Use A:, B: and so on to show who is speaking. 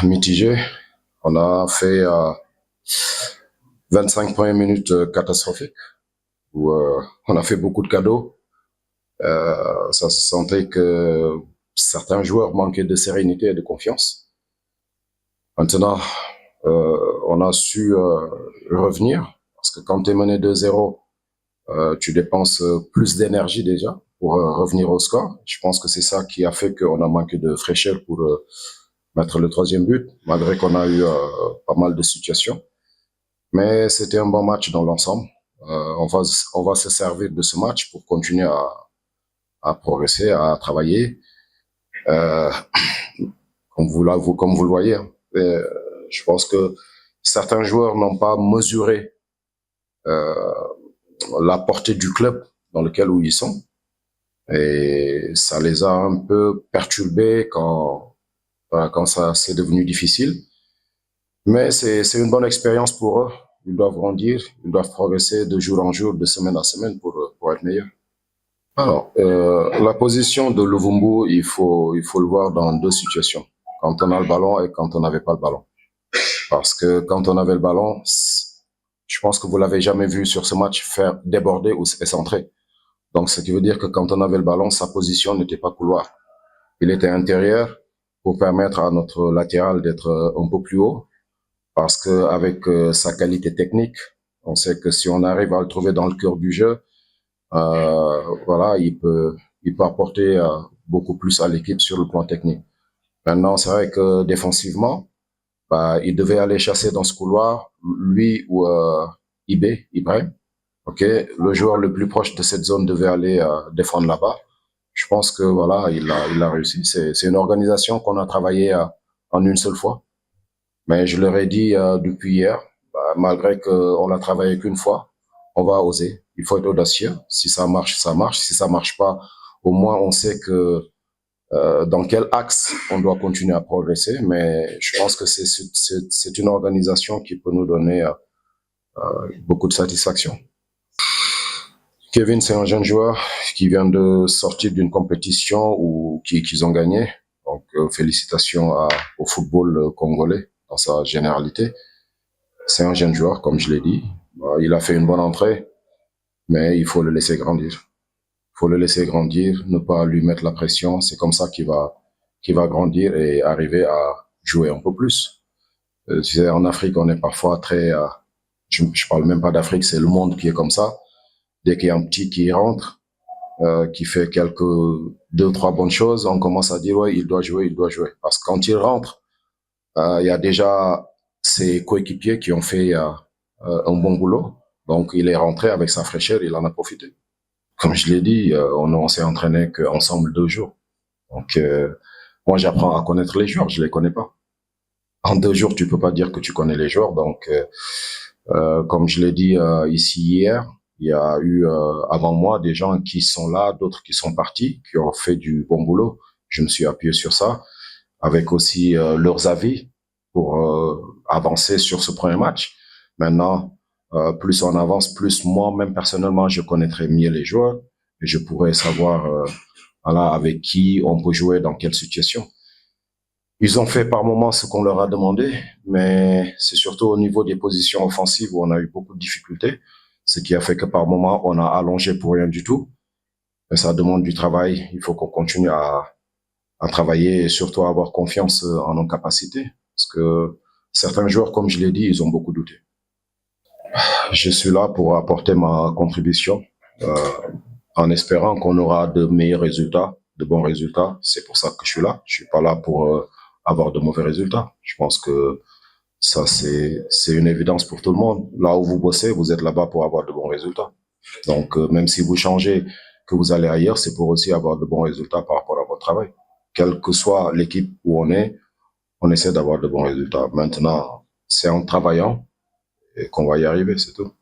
A: Mitigé. On a fait 25 premières minutes catastrophiques où on a fait beaucoup de cadeaux. Ça se sentait que certains joueurs manquaient de sérénité et de confiance. Maintenant, on a su revenir parce que quand tu es mené 2-0, tu dépenses plus d'énergie déjà pour revenir au score. Je pense que c'est ça qui a fait qu'on a manqué de fraîcheur pour mettre le troisième but, malgré qu'on a eu pas mal de situations. Mais c'était un bon match dans l'ensemble. On va se servir de ce match pour continuer à progresser, à travailler. Euh, comme vous le voyez. Et, je pense que certains joueurs n'ont pas mesuré euh, la portée du club dans lequel où ils sont. Et ça les a un peu perturbés quand ça c'est devenu difficile. Mais c'est une bonne expérience pour eux. Ils doivent grandir, ils doivent progresser de jour en jour, de semaine à semaine pour être meilleurs. Alors, la position de Luvumbu, il faut le voir dans deux situations. Quand on a le ballon et quand on n'avait pas le ballon. Parce que quand on avait le ballon, je pense que vous l'avez jamais vu sur ce match faire déborder ou centrer. Donc, ce qui veut dire que quand on avait le ballon, sa position n'était pas couloir. Il était intérieur pour permettre à notre latéral d'être un peu plus haut. Parce que avec sa qualité technique, on sait que si on arrive à le trouver dans le cœur du jeu, voilà, il peut apporter beaucoup plus à l'équipe sur le plan technique. Maintenant, c'est vrai que défensivement, bah, il devait aller chasser dans ce couloir, lui ou Ibrahim. Ok, le joueur le plus proche de cette zone devait aller défendre là-bas. Je pense que voilà, il a réussi. C'est une organisation qu'on a travaillé en une seule fois. Mais je leur ai dit depuis hier, bah, malgré qu'on l'a travaillé qu'une fois, on va oser. Il faut être audacieux. Si ça marche, ça marche. Si ça marche pas, au moins on sait que dans quel axe on doit continuer à progresser. Mais je pense que c'est une organisation qui peut nous donner beaucoup de satisfaction. Kevin, c'est un jeune joueur qui vient de sortir d'une compétition où qu'ils ont gagné. Donc félicitations au football congolais dans sa généralité. C'est un jeune joueur, comme je l'ai dit. Il a fait une bonne entrée, mais il faut le laisser grandir. Il faut le laisser grandir, ne pas lui mettre la pression. C'est comme ça qu'il va grandir et arriver à jouer un peu plus. Tu sais, en Afrique, on est parfois très... je parle même pas d'Afrique, c'est le monde qui est comme ça. Dès qu'il y a un petit qui rentre, qui fait deux, trois bonnes choses, on commence à dire, ouais, il doit jouer, il doit jouer. Parce que quand il rentre, il y a déjà ses coéquipiers qui ont fait un bon boulot. Donc, il est rentré avec sa fraîcheur, il en a profité. Comme je l'ai dit, on s'est entraîné qu'ensemble 2 jours. Donc, moi, j'apprends à connaître les joueurs, je les connais pas. En 2 jours, tu peux pas dire que tu connais les joueurs. Donc, comme je l'ai dit ici hier, il y a eu avant moi des gens qui sont là, d'autres qui sont partis, qui ont fait du bon boulot. Je me suis appuyé sur ça, avec aussi leurs avis pour avancer sur ce premier match. Maintenant, plus on avance, plus moi-même personnellement, je connaîtrai mieux les joueurs et je pourrai savoir voilà, avec qui on peut jouer dans quelle situation. Ils ont fait par moments ce qu'on leur a demandé, mais c'est surtout au niveau des positions offensives où on a eu beaucoup de difficultés, ce qui a fait que par moments, on a allongé pour rien du tout. Mais ça demande du travail. Il faut qu'on continue à travailler et surtout à avoir confiance en nos capacités. Parce que certains joueurs, comme je l'ai dit, ils ont beaucoup douté. Je suis là pour apporter ma contribution euh, en espérant qu'on aura de meilleurs résultats, de bons résultats. C'est pour ça que je suis là. Je suis pas là pour avoir de mauvais résultats. Je pense que ça, c'est une évidence pour tout le monde. Là où vous bossez, vous êtes là-bas pour avoir de bons résultats. Donc, même si vous changez, que vous allez ailleurs, c'est pour aussi avoir de bons résultats par rapport à votre travail. Quelle que soit l'équipe où on essaie d'avoir de bons résultats. Maintenant, c'est en travaillant et qu'on va y arriver, c'est tout.